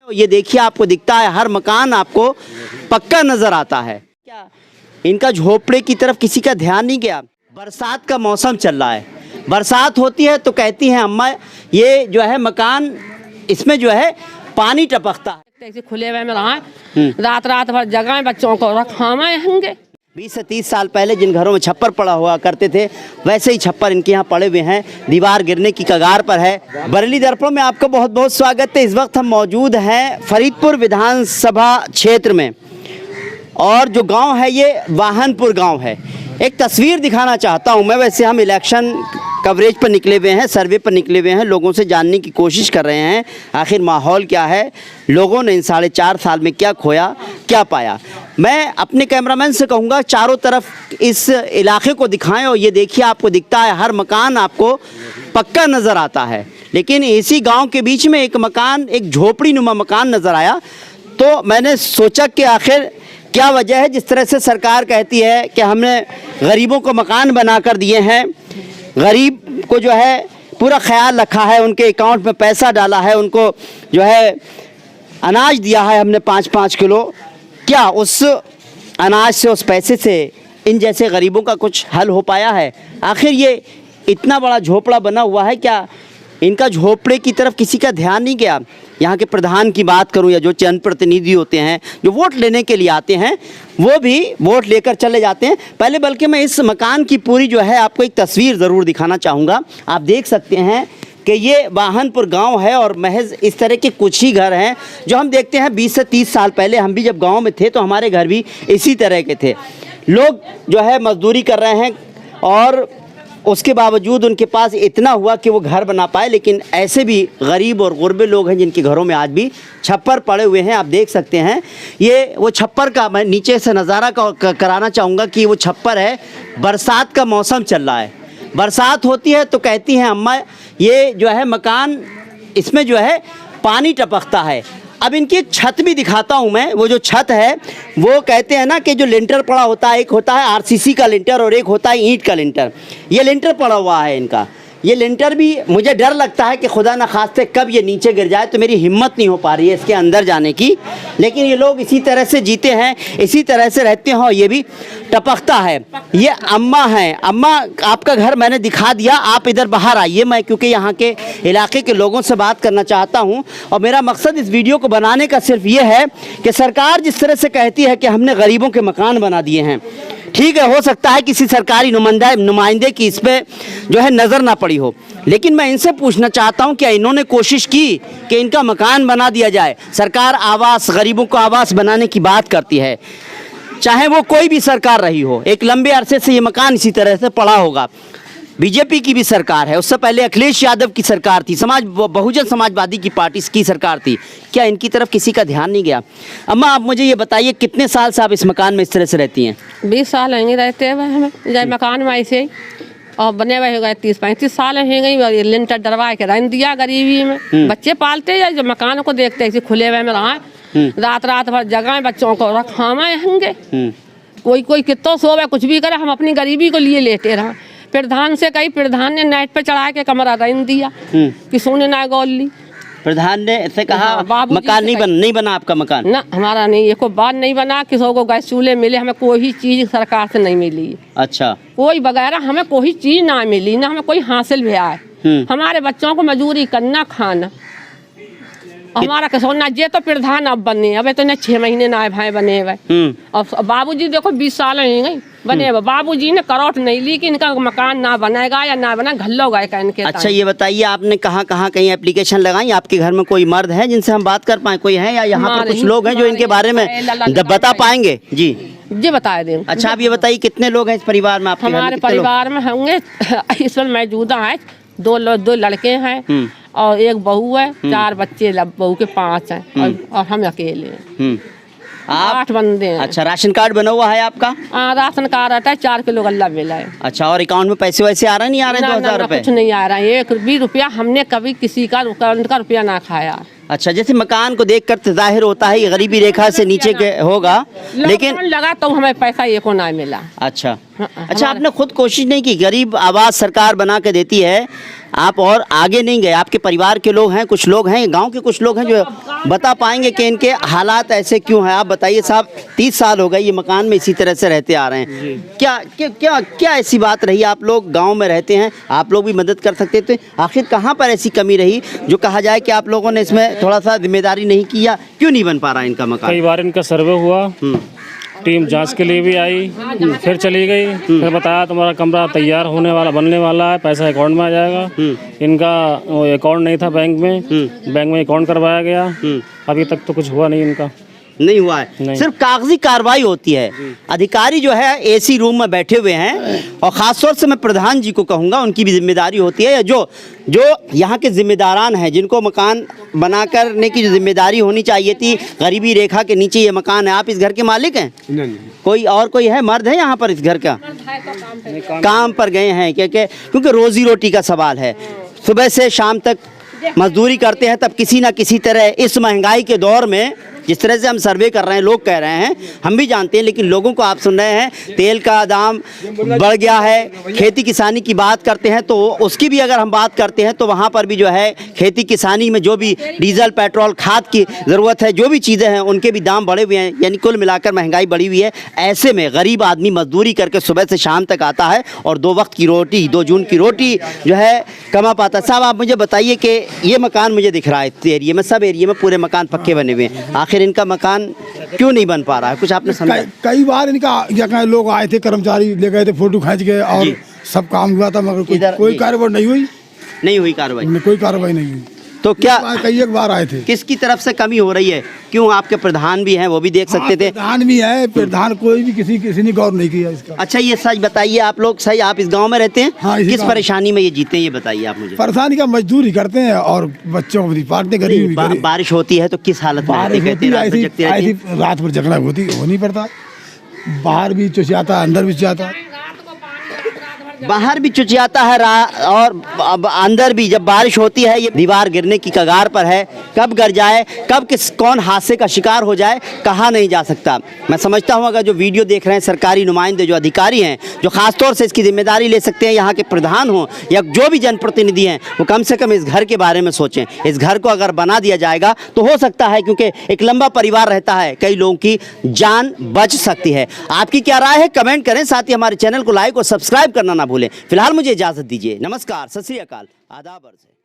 ये देखिए, आपको दिखता है हर मकान आपको पक्का नजर आता है। क्या इनका झोपड़े की तरफ किसी का ध्यान नहीं गया? बरसात का मौसम चल रहा है, बरसात होती है तो कहती हैं अम्मा ये जो है मकान, इसमें जो है पानी टपकता है। ऐसे खुले हुए में रहा रात रात भर जगह बच्चों को रखावे होंगे। 20 से 30 साल पहले जिन घरों में छप्पर पड़ा हुआ करते थे, वैसे ही छप्पर इनके यहाँ पड़े हुए हैं, दीवार गिरने की कगार पर है। बरेली दर्पण में आपका बहुत बहुत स्वागत है। इस वक्त हम मौजूद हैं फरीदपुर विधानसभा क्षेत्र में, और जो गांव है ये वाहनपुर गांव है। एक तस्वीर दिखाना चाहता हूं मैं। वैसे हम इलेक्शन कवरेज पर निकले हुए हैं, सर्वे पर निकले हुए हैं, लोगों से जानने की कोशिश कर रहे हैं आखिर माहौल क्या है, लोगों ने इन 4.5 साल में क्या खोया क्या पाया। मैं अपने कैमरामैन से कहूँगा चारों तरफ इस इलाके को दिखाएं, और ये देखिए, आपको दिखता है हर मकान आपको पक्का नज़र आता है, लेकिन इसी गाँव के बीच में एक मकान, एक झोपड़ी नुमा मकान नज़र आया। तो मैंने सोचा कि आखिर क्या वजह है, जिस तरह से सरकार कहती है कि हमने गरीबों को मकान बना कर दिए हैं, गरीब को जो है पूरा ख्याल रखा है, उनके अकाउंट में पैसा डाला है, उनको जो है अनाज दिया है हमने 5-5 किलो। क्या उस अनाज से, उस पैसे से इन जैसे गरीबों का कुछ हल हो पाया है? आखिर ये इतना बड़ा झोपड़ा बना हुआ है, क्या इनका झोपड़े की तरफ किसी का ध्यान नहीं गया? यहाँ के प्रधान की बात करूँ या जो जनप्रतिनिधि होते हैं जो वोट लेने के लिए आते हैं, वो भी वोट लेकर चले जाते हैं। पहले बल्कि मैं इस मकान की पूरी जो है आपको एक तस्वीर ज़रूर दिखाना चाहूँगा। आप देख सकते हैं कि ये वाहनपुर गांव है, और महज इस तरह के कुछ ही घर हैं जो हम देखते हैं। 20 से 30 साल पहले हम भी जब गाँव में थे तो हमारे घर भी इसी तरह के थे। लोग जो है मजदूरी कर रहे हैं, और उसके बावजूद उनके पास इतना हुआ कि वो घर बना पाए। लेकिन ऐसे भी गरीब और गुरबे लोग हैं जिनके घरों में आज भी छप्पर पड़े हुए हैं। आप देख सकते हैं ये वो छप्पर का, मैं नीचे से नज़ारा कराना चाहूँगा कि वो छप्पर है। बरसात का मौसम चल रहा है, बरसात होती है तो कहती हैं अम्मा ये जो है मकान, इसमें जो है पानी टपकता है। अब इनकी एक छत भी दिखाता हूँ मैं। वो जो छत है, वो कहते हैं ना कि जो लिंटर पड़ा होता है, एक होता है आरसीसी का लिंटर और एक होता है ईंट का लिंटर। ये लिंटर पड़ा हुआ है इनका। ये लिंटर भी मुझे डर लगता है कि खुदा न खास्ते कब ये नीचे गिर जाए, तो मेरी हिम्मत नहीं हो पा रही है इसके अंदर जाने की। लेकिन ये लोग इसी तरह से जीते हैं, इसी तरह से रहते हैं, और ये भी टपकता है। ये अम्मा हैं। अम्मा, आपका घर मैंने दिखा दिया, आप इधर बाहर आइए। मैं क्योंकि यहाँ के इलाके के लोगों से बात करना चाहता हूँ, और मेरा मकसद इस वीडियो को बनाने का सिर्फ ये है कि सरकार जिस तरह से कहती है कि हमने गरीबों के मकान बना दिए हैं, ठीक है, हो सकता है किसी सरकारी नुमाइंदे की इस पर जो है नज़र ना पड़ी हो, लेकिन मैं इनसे पूछना चाहता हूं क्या इन्होंने कोशिश की कि इनका मकान बना दिया जाए? सरकार आवास, गरीबों को आवास बनाने की बात करती है, चाहे वो कोई भी सरकार रही हो। एक लंबे अरसे से ये मकान इसी तरह से पड़ा होगा। बीजेपी की भी सरकार है, उससे पहले अखिलेश यादव की सरकार थी, बहुजन समाजवादी की पार्टी की सरकार थी। क्या इनकी तरफ किसी का ध्यान नहीं गया? अम्मा, आप मुझे ये बताइए, कितने साल से आप इस मकान में इस तरह से रहती हैं? 20 साल होंगे रहते हुए हमें जाए मकान में ऐसे ही, और बने हुए हो गए 30-35 साल हो गई। और ये लिंटर डरवा के रन दिया गरीबी में। बच्चे पालते या जो मकान को देखते ऐसे खुले हुए में रहा रात रात भर जगह बच्चों को रखावे होंगे। कोई कितना सोवे, कुछ भी करे, हम अपनी गरीबी को लिए लेटे रहा। प्रधान से कही, प्रधान ने नेट पे चढ़ा के कमरा रन दिया कि सोने ना गोल ली। प्रधान ने ऐसे कहा? मकान नहीं बना आपका मकान? ना, हमारा नहीं, एक बार नहीं बना। किसी को गैस चूल्हे मिले, हमें कोई चीज सरकार से नहीं मिली। अच्छा, कोई वगैरह हमें कोई चीज ना मिली, ना हमें कोई हासिल भी आए। हमारे बच्चों को मजदूरी करना, खाना, हमारा कसौना जे तो प्रधान अब बने, अब तो 6 महीने ना भाई बने हुए। और बाबूजी देखो 20 साल हो गई बने हुए, बाबूजी ने करौट नहीं ली कि इनका मकान ना बनेगा या ना बना, घल्लो गए का इनके। अच्छा, ये बताइए, आपने कहाँ कहीं एप्लीकेशन लगाई? आपके घर में कोई मर्द है जिनसे हम बात कर पाए? कोई है या यहाँ पर कुछ लोग हैं जो इनके बारे में बता पाएंगे? जी बता दें। अच्छा, आप ये बताइए, कितने लोग हैं इस परिवार में? आपके हमारे परिवार में होंगे इस वक्त मौजूदा है 2 लड़के हैं और एक बहू है। 4 बच्चे, बहू के 5 हैं, और हम अकेले हैं। 8 बंदे हैं। अच्छा, राशन कार्ड बना हुआ है आपका? राशन कार्ड आता है, 4 किलो गल्ला मिला है। अच्छा, और अकाउंट में पैसे वैसे आ रहे नहीं आ रहे? 2000 रुपए? कुछ नहीं आ रहा है, 1 भी रुपया हमने कभी किसी का रुपया ना खाया। अच्छा, जैसे मकान को देखकर जाहिर होता है ये गरीबी रेखा से नीचे के होगा, लेकिन लगा तो हमें पैसा एको ना मिला। अच्छा, अच्छा, आपने खुद कोशिश नहीं की? गरीब आवास सरकार बना के देती है, आप और आगे नहीं गए? आपके परिवार के लोग हैं, कुछ लोग हैं, गांव के कुछ लोग हैं जो बता पाएंगे कि इनके हालात ऐसे क्यों हैं? आप बताइए साहब, 30 साल हो गए ये मकान में इसी तरह से रहते आ रहे हैं। क्या ऐसी बात रही? आप लोग गांव में रहते हैं, आप लोग भी मदद कर सकते थे। आखिर कहाँ पर ऐसी कमी रही जो कहा जाए कि आप लोगों ने इसमें थोड़ा सा जिम्मेदारी नहीं की, या क्यों नहीं बन पा रहा इनका मकान? कई बार इनका सर्वे हुआ, टीम जांच के लिए भी आई, फिर चली गई, फिर बताया तुम्हारा कमरा तैयार होने वाला, बनने वाला है, पैसा अकाउंट में आ जाएगा। इनका वो अकाउंट नहीं था बैंक में अकाउंट करवाया गया, अभी तक तो कुछ हुआ नहीं, इनका नहीं हुआ है। सिर्फ कागजी कार्रवाई होती है। अधिकारी जो है एसी रूम में बैठे हुए हैं, और खासतौर से मैं प्रधान जी को कहूँगा, उनकी भी जिम्मेदारी होती है, या जो यहाँ के जिम्मेदारान हैं, जिनको मकान बना करने की जो जिम्मेदारी होनी चाहिए थी। गरीबी रेखा के नीचे ये मकान है। आप इस घर के मालिक हैं? नहीं। कोई है, मर्द है यहाँ पर इस घर का? काम पर गए हैं क्योंकि रोजी रोटी का सवाल है। सुबह से शाम तक मजदूरी करते हैं, तब किसी ना किसी तरह इस महंगाई के दौर में, जिस तरह से हम सर्वे कर रहे हैं, लोग कह रहे हैं, हम भी जानते हैं, लेकिन लोगों को आप सुन रहे हैं, तेल का दाम बढ़ गया है। खेती किसानी की बात करते हैं तो उसकी भी अगर हम बात करते हैं तो वहाँ पर भी जो है खेती किसानी में जो भी डीजल पेट्रोल खाद की ज़रूरत है, जो भी चीज़ें हैं, उनके भी दाम बढ़े हुए हैं। यानी कुल मिलाकर महंगाई बढ़ी हुई है। ऐसे में गरीब आदमी मजदूरी करके सुबह से शाम तक आता है और 2 वक्त की रोटी, 2 जून की रोटी जो है कमा पाता है। साहब, आप मुझे बताइए कि ये मकान मुझे दिख रहा है इस एरिया में, सब एरिया में पूरे मकान पक्के बने हुए हैं, आखिर इनका मकान क्यों नहीं बन पा रहा है? कुछ आपने समझा? कई बार इनका लोग आए थे, कर्मचारी ले गए थे, फोटो खींच गए और सब काम हुआ था, मगर कोई कार्रवाई नहीं हुई कार्रवाई, कोई कार्रवाई नहीं हुई। तो क्या कई एक बार आए थे? किसकी तरफ से कमी हो रही है? क्यों? आपके प्रधान भी हैं, वो भी देख सकते थे। प्रधान भी है, प्रधान कोई भी किसी ने गौर नहीं किया इसका। अच्छा, ये सच बताइए, आप लोग सही, आप इस गांव में रहते हैं? हाँ, किस परेशानी में ये जीते हैं, ये बताइए आप मुझे। परेशानी का मजदूरी करते हैं और बच्चों को भी पालते, गरीब बारिश होती है तो किस हालत में रहते हैं? रात भर जगना हो नहीं पड़ता, बाहर भी चुचियाता, अंदर भी चुचियाता, बाहर भी चुचियाता है और अब अंदर भी। जब बारिश होती है, ये दीवार गिरने की कगार पर है, कब गिर जाए, कब कौन हादसे का शिकार हो जाए, कहा नहीं जा सकता। मैं समझता हूँ अगर जो वीडियो देख रहे हैं सरकारी नुमाइंदे, जो अधिकारी हैं, जो खासतौर से इसकी जिम्मेदारी ले सकते हैं, यहाँ के प्रधान हों या जो भी जनप्रतिनिधि हैं, वो कम से कम इस घर के बारे में सोचें। इस घर को अगर बना दिया जाएगा तो हो सकता है, क्योंकि एक लंबा परिवार रहता है, कई लोगों की जान बच सकती है। आपकी क्या राय है? कमेंट करें। साथ ही हमारे चैनल को लाइक और सब्सक्राइब करना ना भूलें। फिलहाल मुझे इजाजत दीजिए। नमस्कार, सत श्री अकाल, आदाब अर्ज़ है।